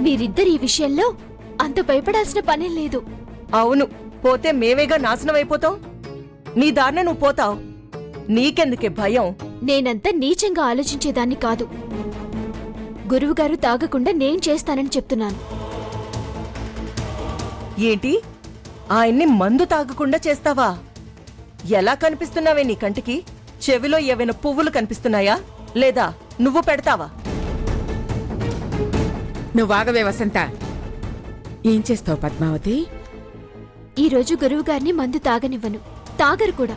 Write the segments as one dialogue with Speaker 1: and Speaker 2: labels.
Speaker 1: మీరిద్దరు ఈ విషయంలో అంత భయపడాల్సిన పనేం లేదు.
Speaker 2: అవును, పోతే మేవేగా నాశనం అయిపోతాం. నీ దారిన నువ్వు పోతావు. నీకెందుకే భయం?
Speaker 1: నేనంత నీచంగా ఆలోచించేదాన్ని కాదు. గురువుగారు తాగకుండా నేను చేస్తానని చెప్తున్నాను.
Speaker 2: ఏంటి? ఆయన్ని మందు తాగకుండా చేస్తావా? ఎలా కనిపిస్తున్నావే నీ కంటికి? చెవిలో ఏవైనా పువ్వులు కనిపిస్తున్నాయా? లేదా నువ్వు పెడతావా?
Speaker 3: నువ్వాగవే వసంత. ఏం చేస్తావు పద్మావతి?
Speaker 1: ఈరోజు గురువుగారిని మందు తాగనివ్వను. తాగరు కూడా.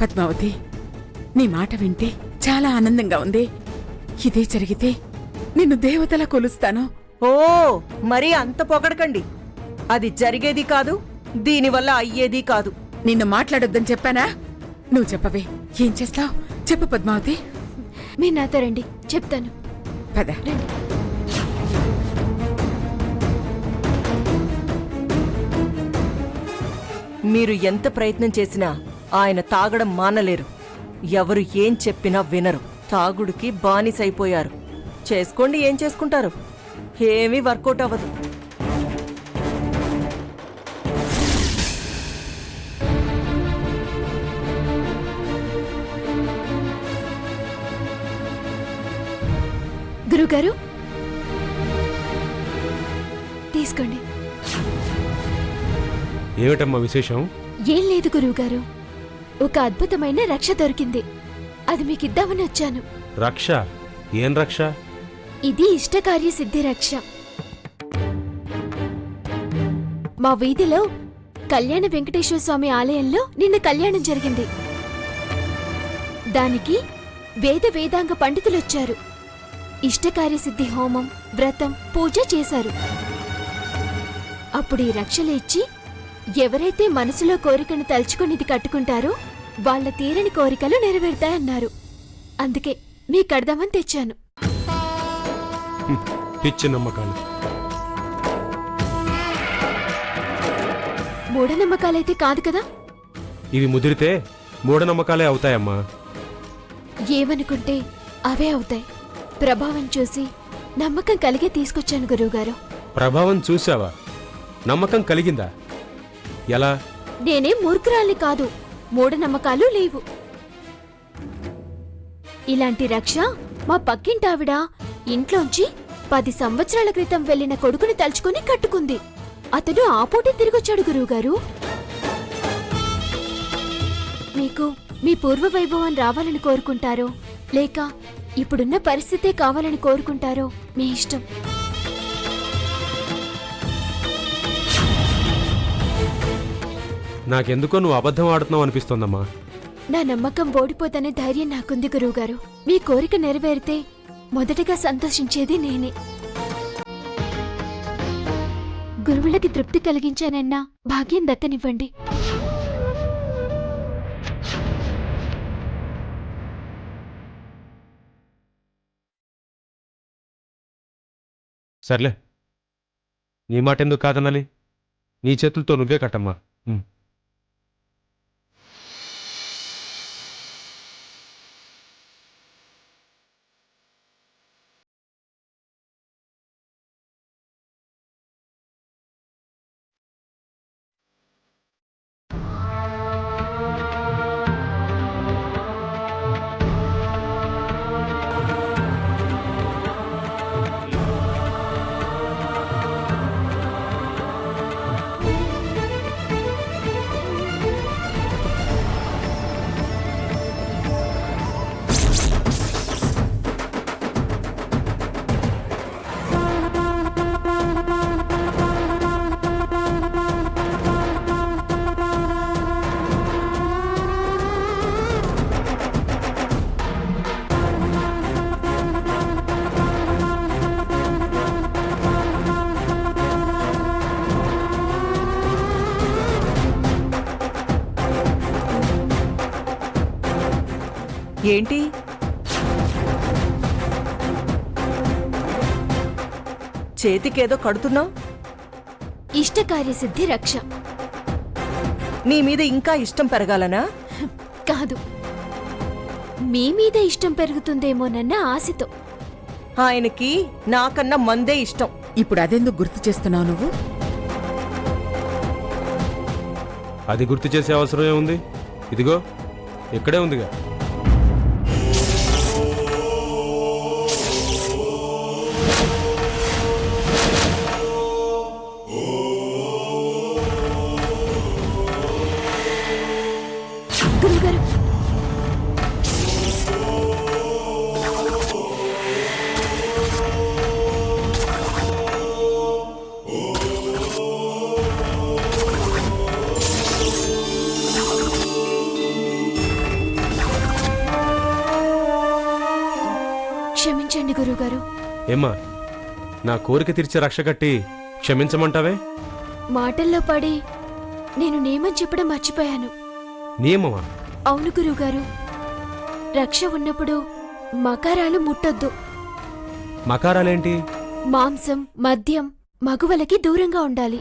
Speaker 3: పద్మావతి, నీ మాట వింటే చాలా ఆనందంగా ఉంది. ఇదే జరిగితే నిన్ను దేవతలా కొలుస్తాను.
Speaker 2: ఓ, మరీ అంత పొగడకండి. అది జరిగేది కాదు, దీనివల్ల అయ్యేది కాదు.
Speaker 3: నిన్ను మాట్లాడొద్దని చెప్పానా? నువ్వు చెప్పవే, ఏం చేస్తావు? చెప్పు పద్మావతి.
Speaker 1: మీరు నాతో రండి, చెప్తాను.
Speaker 3: పద.
Speaker 1: రండి.
Speaker 2: మీరు ఎంత ప్రయత్నం చేసినా ఆయన తాగడం మానలేరు. ఎవరు ఏం చెప్పినా వినరు. తాగుడికి బానిసైపోయారు. చేసుకోండి, ఏం చేసుకుంటారు? ఏమీ వర్కౌట్ అవ్వదు.
Speaker 1: గురువుగారు, తీసుకోండి.
Speaker 4: ఏమిటమ్మా విశేషం?
Speaker 1: ఏం లేదు గురువుగారు, ఒక అద్భుతమైన రక్ష దొరికింది. అది మీకిద్దామని వచ్చాను.
Speaker 4: రక్ష? ఏం రక్ష?
Speaker 1: ఇది ఇష్టకార్య సిద్ధి రక్ష. మా వీధిలో కళ్యాణ వెంకటేశ్వర స్వామి ఆలయంలో నిన్న కళ్యాణం జరిగింది. దానికి వేదాంగ పండితులొచ్చారు. ఇష్టకార్య సిద్ధి హోమం, వ్రతం, పూజ చేశారు. అప్పుడు ఈ రక్షలు ఇచ్చి ఎవరైతే మనసులో కోరికను తలుచుకుని కట్టుకుంటారో వాళ్ళ తీరని కోరికలు నెరవేరుతాయన్నారు. అందుకే మీ కడదామని తెచ్చాను.
Speaker 4: పిచ్చి నమ్మకాలు.
Speaker 1: మూఢనమ్మకాలైతే కాదు కదా?
Speaker 4: ఇవి ముదిరితే మూఢనమ్మకాలే అవుతాయమ్మా.
Speaker 1: ఏమనుకుంటే అవే అవుతాయి. ప్రభావం చూసి నమ్మకం కలిగే తీసుకొచ్చాను గురువుగారు.
Speaker 4: ప్రభావం చూసావా? నమ్మకం కలిగిందా? ఎలా?
Speaker 1: నేనేం మూర్ఖురాల్ని కాదు. మూఢనమ్మకాలు లేవు. ఇలాంటి రక్ష మా పక్కింటావిడ ఇంట్లోంచి 10 సంవత్సరాల క్రితం వెళ్లిన కొడుకుని తలుచుకుని కట్టుకుంది. అతడు ఆపోటే తిరిగొచ్చాడు గురువుగారు. మీకు మీ పూర్వ వైభవం రావాలని కోరుకుంటారో లేక ఇప్పుడున్న పరిస్థితే కావాలని కోరుకుంటారో మీ ఇష్టం.
Speaker 4: నాకెందుకో నువ్వు అబద్ధం ఆడుతున్నావు అనిపిస్తోందమ్మా.
Speaker 1: నా నమ్మకం ఓడిపోతనే ధైర్యం నాకుంది గురువుగారు. మీ కోరిక నెరవేరితే మొదటగా సంతోషించేది నేనే. గురువులకి తృప్తి కలిగించానన్నా భాగ్యం దక్కనివ్వండి.
Speaker 4: సర్లే, నీ మాట ఎందుకు కాదనాలి? నీ చేతులతో నువ్వే కట్టమ్మా.
Speaker 2: ఏంటి? చేతికేదో కడుతున్నావు?
Speaker 1: ఇష్టకార్యసిద్ధి రక్ష.
Speaker 2: నీ మీద ఇంకా ఇష్టం పెరగాలనా?
Speaker 1: కాదు, మీ మీద ఇష్టం పెరుగుతుందేమోనన్న ఆశతో.
Speaker 2: ఆయనకి నాకన్నా మందే ఇష్టం.
Speaker 3: ఇప్పుడు అదెందుకు గుర్తు చేస్తున్నావు నువ్వు?
Speaker 4: అది గుర్తు చేసే అవసరం ఏముంది? ఇదిగో ఇక్కడే ఉందిగా.
Speaker 1: గురువుగారు, క్షమించండి గురువుగారు.
Speaker 4: ఏమ్మా, నా కోరిక తీర్చే రక్ష కట్టి క్షమించమంటావే?
Speaker 1: మాటల్లో పడి నేను నియమం చెప్పడం మర్చిపోయాను.
Speaker 4: నియమమా?
Speaker 1: అవును గురువుగారు, రక్ష ఉన్నప్పుడు మకారాలు ముట్టొద్దు.
Speaker 4: మకారాలేంటి?
Speaker 1: మాంసం, మద్యం, మగువలకి దూరంగా ఉండాలి.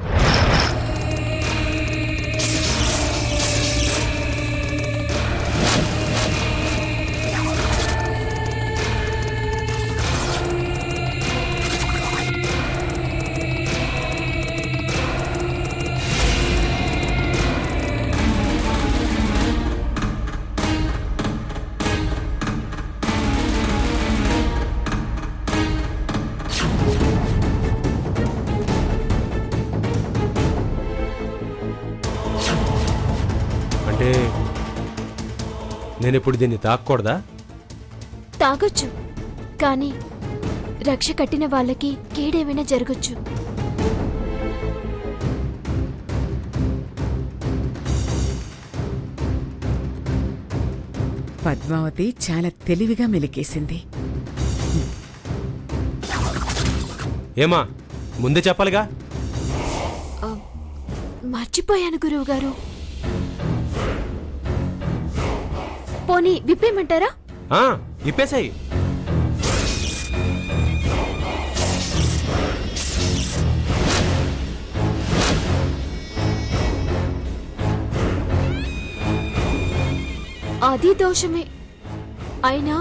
Speaker 4: అంటే నేనిప్పుడు దీన్ని తాక్కూడదా?
Speaker 1: తాగొచ్చు, కానీ రక్ష కట్టిన వాళ్ళకి కీడేమైనా జరగొచ్చు.
Speaker 3: పద్మావతి చాలా తెలివిగా మెలికేసింది.
Speaker 4: ఏమా, ముందే చెప్పాలిగా.
Speaker 1: మర్చిపోయాను గురువుగారు. పోనీ విప్పేయమంటారా?
Speaker 4: ఇప్పేసాయి.
Speaker 1: అది దోషమే. అయినా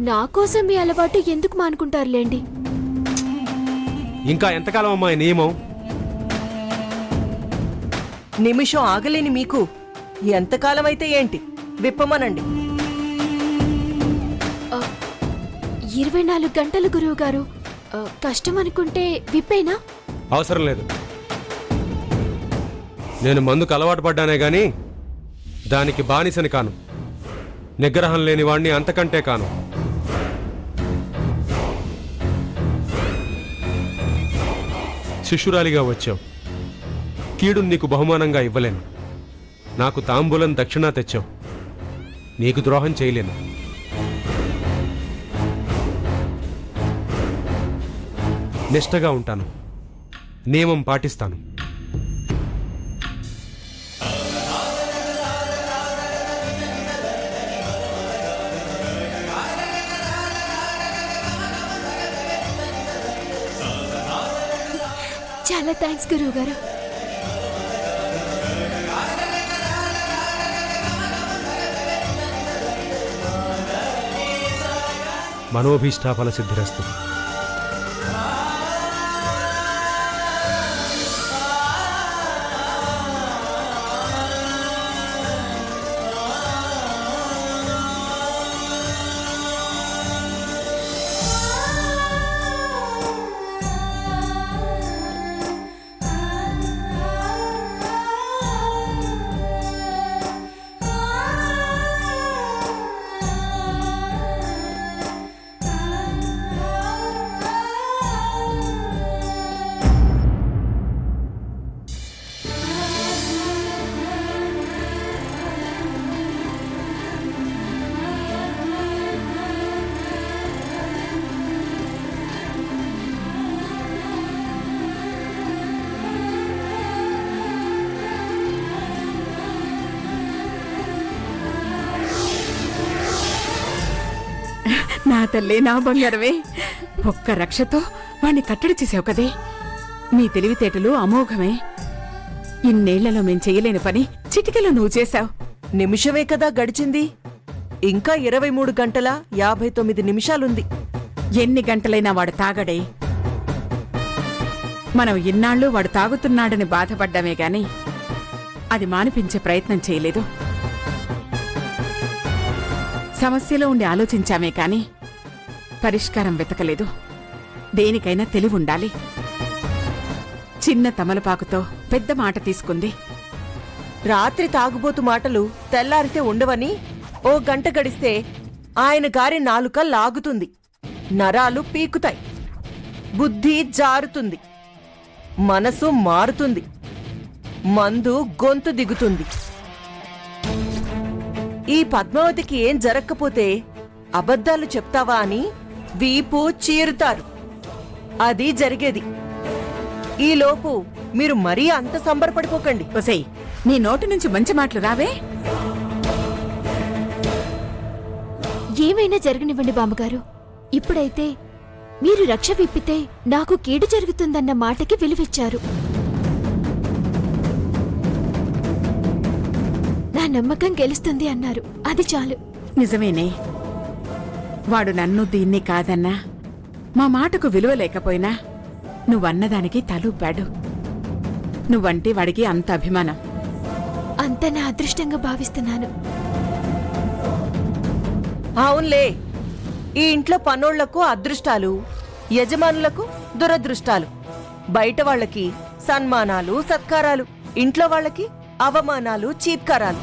Speaker 1: నా కోసం మీ అలవాటు ఎందుకు మానుకుంటారులేండి.
Speaker 4: ఇంకా ఎంతకాలం అమ్మా ఈ నియమం?
Speaker 2: నిమిషం ఆగలేని మీకు ఎంతకాలమైతే ఏంటి, విప్పమనండి.
Speaker 1: 24 గంటలు గురువుగారు. కష్టం అనుకుంటే విప్పేనా?
Speaker 4: అవసరం లేదు. నేను మందుకు అలవాటు పడ్డానే గాని దానికి బానిసని కాను. నిగ్రహం లేని వాణ్ణి అంతకంటే కాను. శిష్యురాలిగా వచ్చావు, కీడు నీకు బహుమానంగా ఇవ్వలేను. నాకు తాంబూలం దక్షిణ తెచ్చావు, నీకు ద్రోహం చేయలేను. నిష్టగా ఉంటాను, నియమం పాటిస్తాను.
Speaker 1: చాలా థ్యాంక్స్ గురువుగారు.
Speaker 4: మనోభీష్టాఫల సిద్ధిరస్తు.
Speaker 3: నా తల్లే, నా బంగారమే, ఒక్క రక్షతో వాణ్ణి కట్టడి చేసావు కదే. నీ తెలివితేటలు అమోఘమే. ఇన్నేళ్లలో మేం చెయ్యలేని పని చిటికెలో నువ్వు చేశావు.
Speaker 2: నిమిషమే కదా గడిచింది, ఇంకా 23 గంటల 59 నిమిషాలుంది.
Speaker 3: ఎన్ని గంటలైనా వాడు తాగడే. మనం ఇన్నాళ్ళు వాడు తాగుతున్నాడని బాధపడ్డామే గాని అది మానిపించే ప్రయత్నం చేయలేదు. సమస్యలో ఉండి ఆలోచించామే కాని పరిష్కారం వెతకలేదు. దేనికైనా తెలివుండాలి. చిన్న తమలపాకుతో పెద్ద మాట తీసుకుంది.
Speaker 2: రాత్రి తాగుబోతు మాటలు తెల్లారితే ఉండవని ఓ గంట గడిస్తే ఆయన గారి నాలుక లాగుతుంది, నరాలు పీకుతాయి, బుద్ధి జారుతుంది, మనసు మారుతుంది, మందు గొంతు దిగుతుంది. ఈ పద్మావతికి ఏం జరక్కపోతే అబద్ధాలు చెప్తావా అని వీపు చీరుతారు. అది జరిగేది. ఈలోపు మీరు మరీ అంత సంబరపడిపోకండి.
Speaker 3: ఒసేయ్, నీ నోటి నుంచి మంచి మాటలు రావే.
Speaker 1: ఏమైనా జరగనివ్వండి బామ్మగారు. ఇప్పుడైతే మీరు రక్ష విప్పితే నాకు కీడు జరుగుతుందన్న మాటకి విలువిచ్చారు. నా నమ్మకం గెలుస్తుంది అన్నారు. అది చాలు.
Speaker 3: నిజమేనే, వాడు నన్ను దీన్ని కాదన్నా, మా మాటకు విలువ లేకపోయినా నువ్వన్నదానికి తలూపాడు. నువ్వంటే వాడికి అంత అభిమానం.
Speaker 1: అంత నా అదృష్టంగా భావిస్తున్నాను.
Speaker 2: అవునులే, ఈ ఇంట్లో పనోళ్లకు అదృష్టాలు, యజమానులకు దురదృష్టాలు. బయట వాళ్ళకి సన్మానాలు సత్కారాలు, ఇంట్లో వాళ్ళకి అవమానాలు చీత్కారాలు.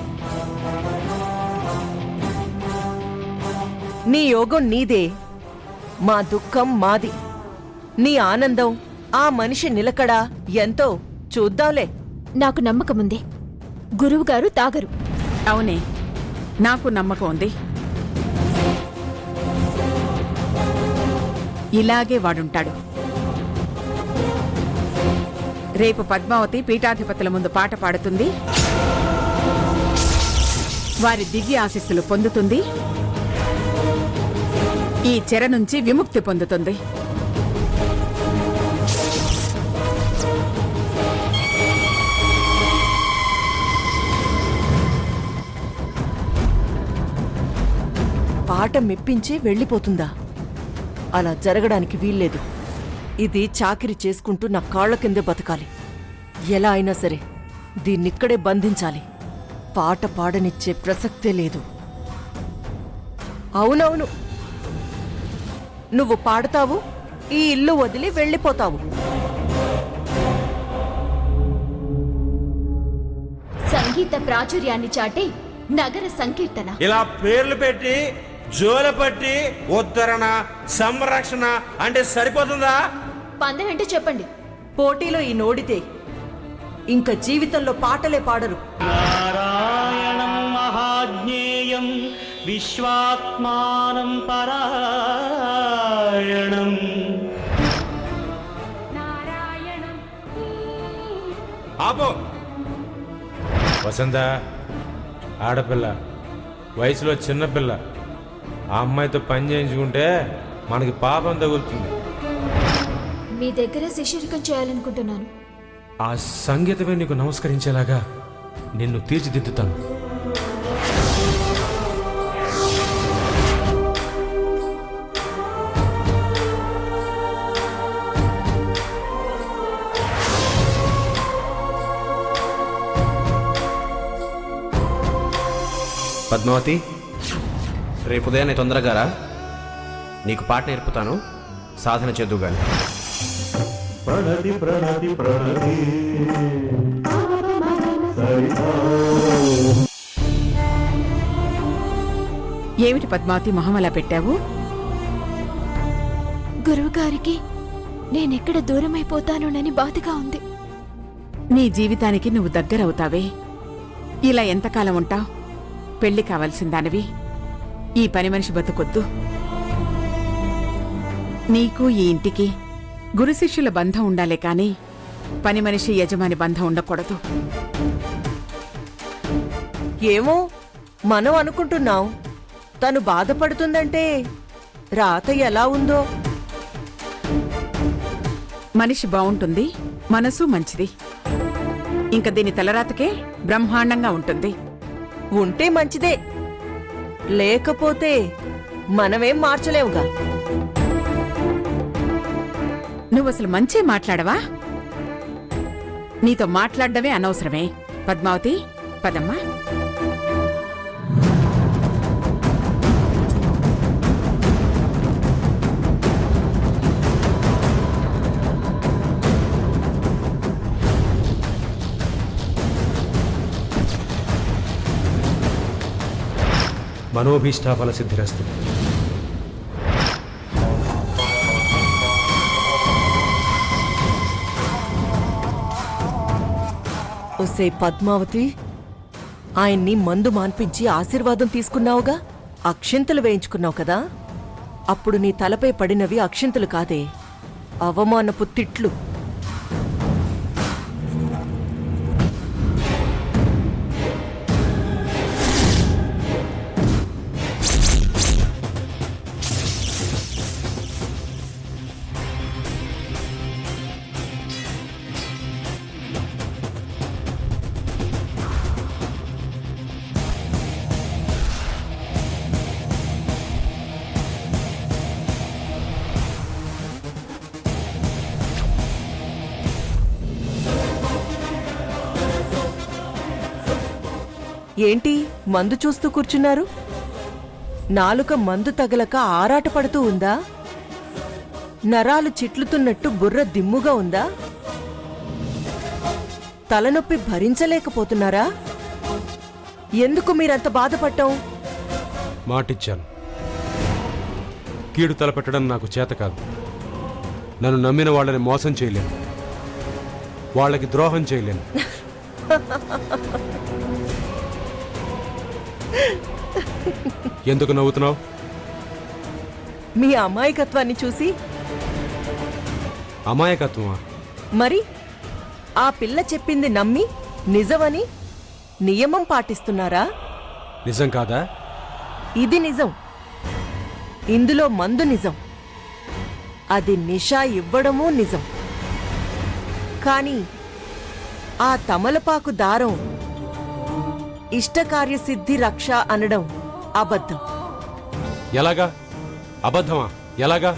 Speaker 2: నీ యోగం నీదే, మా దుఃఖం మాది. నీ ఆనందం, ఆ మనిషి నిలకడ ఎంతో చూద్దాంలే.
Speaker 1: నాకు నమ్మకముంది. గురువుగారు తాగరు.
Speaker 3: అవునే, నాకు నమ్మకం ఉంది. ఇలాగే వాడుంటాడు. రేపు పద్మావతి పీఠాధిపతుల ముందు పాట పాడుతుంది, వారి దివ్య ఆశీస్సులు పొందుతుంది, ఈ చెర నుంచి విముక్తి పొందుతుంది.
Speaker 2: పాట మెప్పించి వెళ్ళిపోతుందా? అలా జరగడానికి వీల్లేదు. ఇది చాకిరి చేసుకుంటూ నా కాళ్ల కిందే బతకాలి. ఎలా అయినా సరే దీన్నిక్కడే బంధించాలి. పాట పాడనిచ్చే ప్రసక్తే లేదు. అవునవును, నువ్వు పాడతావు, ఈ ఇల్లు వదిలి వెళ్ళిపోతావు.
Speaker 1: సంగీత ప్రాచుర్యాన్ని చాటే నగర సంకీర్తన.
Speaker 5: ఇలా పేర్లు పెట్టి జోలపట్టి ఉద్ధరణ సంరక్షణ అంటే సరిపోతుందా?
Speaker 1: పందెంటే చెప్పండి.
Speaker 2: పోటీలో ఈ నోడితే ఇంక జీవితంలో పాటలే పాడరు.
Speaker 6: నారాయణం మహాజ్ఞేయం విశ్వాత్మానం పరాయణం.
Speaker 5: ఆపో.
Speaker 4: వసంత ఆడపిల్ల, వయసులో చిన్నపిల్ల. ఆ అమ్మాయితో పని చేయించుకుంటే మనకి పాపం తగులుతుంది.
Speaker 1: మీ దగ్గర శిష్యరికం చేయాలనుకుంటున్నాను.
Speaker 4: ఆ సంగీతమే నీకు నమస్కరించేలాగా నిన్ను తీర్చిదిద్దుతాను.
Speaker 5: పద్మావతి, రేపు ఉదయాన్నే తొందరగా రా. నీకు పాట నేర్పుతాను, సాధన చేద్దువు గాని.
Speaker 6: ప్రణతి ప్రణతి ప్రణతి.
Speaker 3: ఏమిటి పద్మావతి మొహం అలా పెట్టావు?
Speaker 1: గురువుగారికి నేనెక్కడ దూరమైపోతానోనని బాధగా ఉంది.
Speaker 3: నీ జీవితానికి నువ్వు దగ్గరవుతావే. ఇలా ఎంతకాలం ఉంటావు? పెళ్లి కావాల్సిందానివి. ఈ పని మనిషి బతుకొద్దు. నీకు ఈ ఇంటికి గురు శిష్యుల బంధం ఉండాలే కాని పని మనిషి యజమాని బంధం ఉండకూడదు.
Speaker 2: ఏమో మనం అనుకుంటున్నాం, తను బాధపడుతుందంటే రాత ఎలా ఉందో.
Speaker 3: మనిషి బావుంటుంది, మనసు మంచిది. ఇంక దీని తలరాతకే బ్రహ్మాండంగా ఉంటుంది.
Speaker 2: ఉంటే మంచిదే, లేకపోతే మనమేం మార్చలేవుగా.
Speaker 3: నువ్వసలు మంచే మాట్లాడవా? నీతో మాట్లాడడమే అనవసరమే. పద్మావతి, పదమ్మా.
Speaker 4: మనోభీష్టాఫల సిద్ధిరస్తు.
Speaker 2: ఒసే పద్మావతి, ఆయన్ని మందు మాన్పించి ఆశీర్వాదం తీసుకున్నావుగా, అక్షింతలు వేయించుకున్నావు కదా. అప్పుడు నీ తలపై పడినవి అక్షింతలు కాదే, అవమానపు తిట్లు. ఏంటి మందు చూస్తూ కూర్చున్నారు? నాలుక మందు తగలక ఆరాటపడుతూ ఉందా? నరాలు చిట్లుతున్నట్టు బుర్ర దిమ్ముగా ఉందా? తలనొప్పి భరించలేకపోతున్నారా? ఎందుకు మీరంత బాధపడ్డాం?
Speaker 4: మాటిచ్చాను, కీడు తలపెట్టడం నాకు చేత కాదు. నన్ను నమ్మిన వాళ్ళని మోసం చేయలేను, వాళ్ళకి ద్రోహం చేయలేను. ఎందుకు నవ్వుతున్నావు?
Speaker 2: మీ అమాయకత్వాన్ని చూసి.
Speaker 4: అమాయకత్వమా?
Speaker 2: మరి ఆ పిల్ల చెప్పింది నమ్మి నిజమని నియమం పాటిస్తున్నారా?
Speaker 4: నిజం కాదా?
Speaker 2: ఇది నిజం. ఇందులో మందు నిజం. అది నిషా ఇవ్వడమూ నిజం. కాని ఆ తమలపాకు దారం ఇష్టకార్యసిద్ధి రక్ష అనడం అబద్ధం.
Speaker 4: ఎలాగా? అబద్ధమా? ఎలాగా?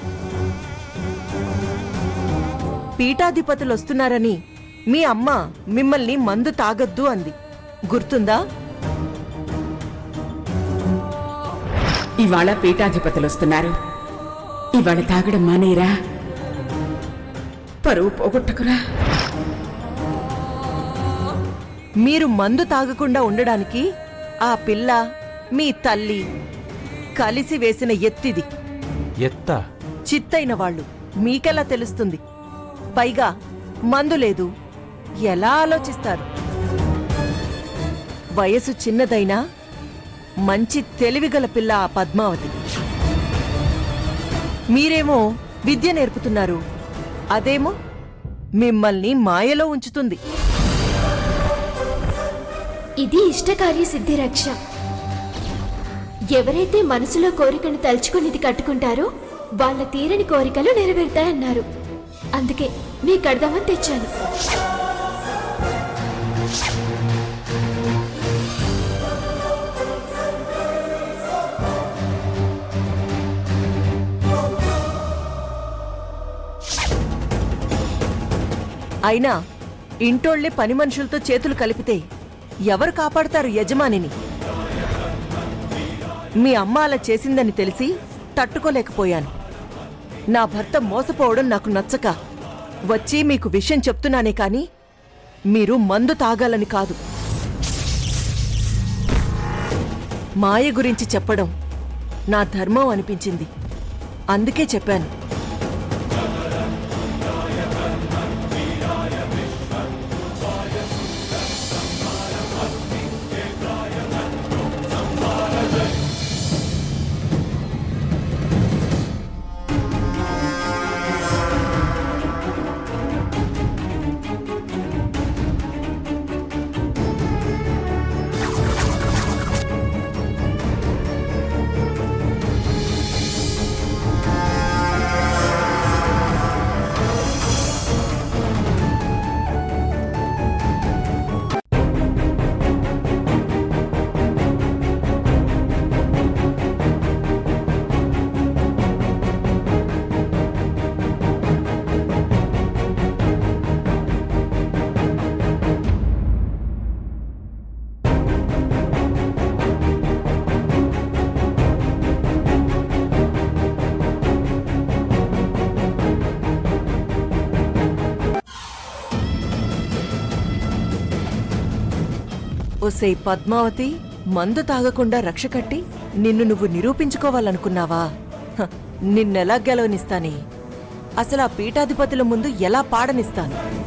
Speaker 2: పీఠాధిపతులొస్తున్నారని మీ అమ్మ మిమ్మల్ని మందు తాగొద్దు అంది, గుర్తుందా?
Speaker 3: ఇవాళ పీఠాధిపతులొస్తున్నారు. ఇవాళ తాగడం మానేరా, పరువు పోగొట్టుకురా.
Speaker 2: మీరు మందు తాగకుండా ఉండడానికి ఆ పిల్ల, మీ తల్లి కలిసి వేసిన ఎత్తిది.
Speaker 4: ఎత్త?
Speaker 2: చిత్తైన వాళ్ళు, మీకెలా తెలుస్తుంది? పైగా మందు లేదు, ఎలా ఆలోచిస్తారు? వయసు చిన్నదైనా మంచి తెలివిగల పిల్ల ఆ పద్మావతి. మీరేమో విద్య నేర్పుతున్నారు, అదేమో మిమ్మల్ని మాయలో ఉంచుతుంది.
Speaker 1: ఇది ఇష్టకార్య సిద్ధి రక్ష. ఎవరైతే మనసులో కోరికను తలుచుకుని ఇది కట్టుకుంటారో వాళ్ళ తీరని కోరికలు నెరవేరుతాయన్నారు. అందుకే మీకు అర్థమని తెచ్చాను.
Speaker 2: అయినా ఇంటోళ్లే పని మనుషులతో చేతులు కలిపితే ఎవరు కాపాడతారు యజమానిని? మీ అమ్మ అలా చేసిందని తెలిసి తట్టుకోలేకపోయాను. నా భర్త మోసపోవడం నాకు నచ్చక వచ్చి మీకు విషయం చెప్తున్నానే కాని మీరు మందు తాగాలని కాదు. మాయ గురించి చెప్పడం నా ధర్మం అనిపించింది, అందుకే చెప్పాను. ఒసేయ్ పద్మావతి, మందు తాగకుండా రక్ష కట్టి నిన్ను నువ్వు నిరూపించుకోవాలనుకున్నావా? హ, నిన్నెలా గెలవనిస్తానే? అసలు ఆ పీఠాధిపతుల ముందు ఎలా పాడనిస్తాను?